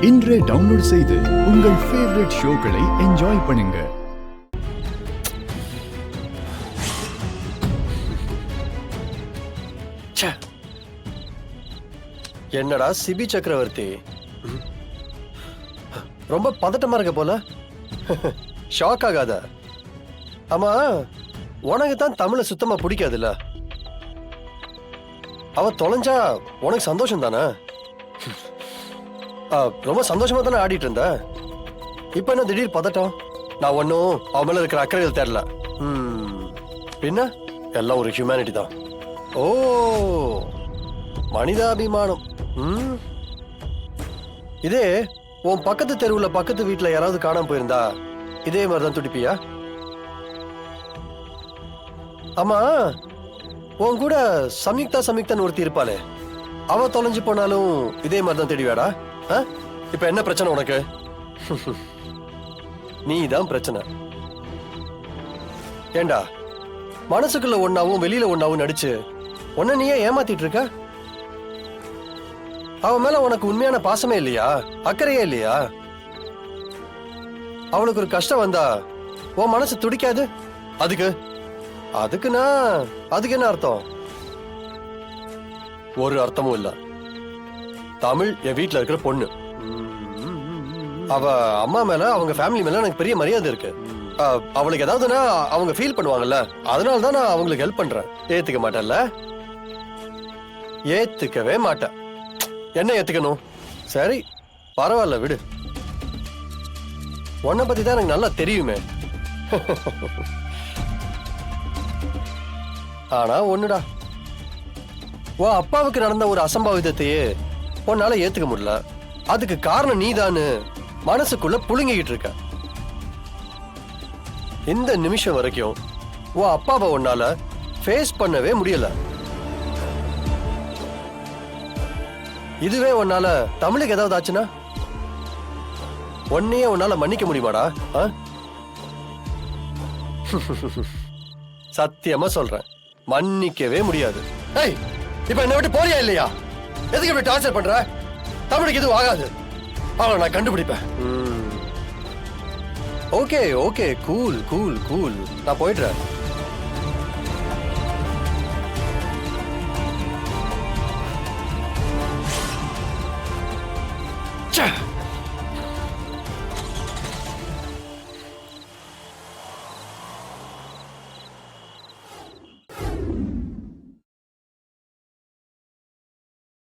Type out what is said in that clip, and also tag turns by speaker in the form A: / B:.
A: இன்றே டவுன்லோட் செய்து உங்கள் ஃபேவரட் ஷோக்களை என்ஜாய் பண்ணுங்க.
B: என்னடா சிபி சக்கரவர்த்தி, ரொம்ப பதட்டமா இருக்க போல. ஷாக் ஆகாத. ஆமா, உனக்கு தான் தமிழ சுத்தமா பிடிக்காதுல்ல. அவ தொலைஞ்சா உனக்கு சந்தோஷம் தானே? ரொம்ப சந்தோஷமா தானே ஆடிட்டு இருந்த. இப்ப என்ன திடீர் பதட்டம்? நான் ஒன்னும் அவ மேல இருக்கிற அக்கறைகள் தெரியல. பின்ன எல்லாம் ஒரு ஹியூமனிட்டி தான். ஓ, மனிதாபிமானம். இதே உன் பக்கத்து தெருவுல பக்கத்து வீட்டுல யாராவது காணாம போயிருந்தா இதே மாதிரிதான் துடிப்பியா? ஆமா, உன் கூட சம்யுக்தான்னு ஒருத்தி இருப்பாளே, அவ தொலைஞ்சு போனாலும் இதே மாதிரிதான் தேடிவாடா. இப்ப என்ன பிரச்சனை உனக்கு? நீ தான் பிரச்சனை. ஏண்டா, மனசுக்குள்ள ஒன்னாவும் வெளியில ஒன்னாவும் நடிச்சு உன்ன நீயே ஏமாத்திட்டு இருக்க? அவன் மேல உனக்கு உண்மையான பாசமே இல்லையா? அக்கறையே இல்லையா? அவளுக்கு ஒரு கஷ்டம் வந்தா உன் மனசு துடிக்காது? அதுக்கு என்ன அர்த்தம்? ஒரு அர்த்தமும் இல்ல. தமிழ் என் வீட்டுல இருக்கிற பொண்ணு. அவ அம்மா மேல, அவங்க ஃபேமிலி மேல எனக்கு பெரிய மரியாதை இருக்கு. அவளுக்கு ஏதாவதுன்னா அவங்க ஃபீல் பண்ணுவாங்கல்ல, அதனாலதான் நான் அவங்களுக்கு ஹெல்ப் பண்றேன். ஏத்துக்க மாட்டேன்ல? ஏத்துக்கவே மாட்டேன். என்ன ஏத்துக்கணும்? சரி, பரவாயில்ல, விடு. உன்னை பத்தி தான் எனக்கு நல்லா தெரியுமே. ஆனா ஒண்ணுடா, உன் அப்பாவுக்கு நடந்த ஒரு அசம்பாவிதத்தையே உன்னால ஏத்துக்க முடியல. அதுக்கு காரணம் நீதான்னு மனசுக்குள்ள புழுங்கிக்கிட்டு இருக்க. இந்த நிமிஷம் வரைக்கும் உன் அப்பாவை உன்னால ஃபேஸ் பண்ணவே முடியல. இதுவே உன்னால தமிழுக்கு ஏதாவது ஆச்சுன்னா உன்னையே உன்னால மன்னிக்க முடியுமாடா? சத்தியமா சொல்றேன், மன்னிக்கவே முடியாது. ஏய், இப்ப என்ன விட்டு போறியா இல்லையா? எதுக்கு இப்படி டார்ச்சர் பண்ற? தமிழுக்கு எதுவும் ஆகாது, அவளை நான் கண்டுபிடிப்பேன். Okay, cool. நான் போயிடுறேன்.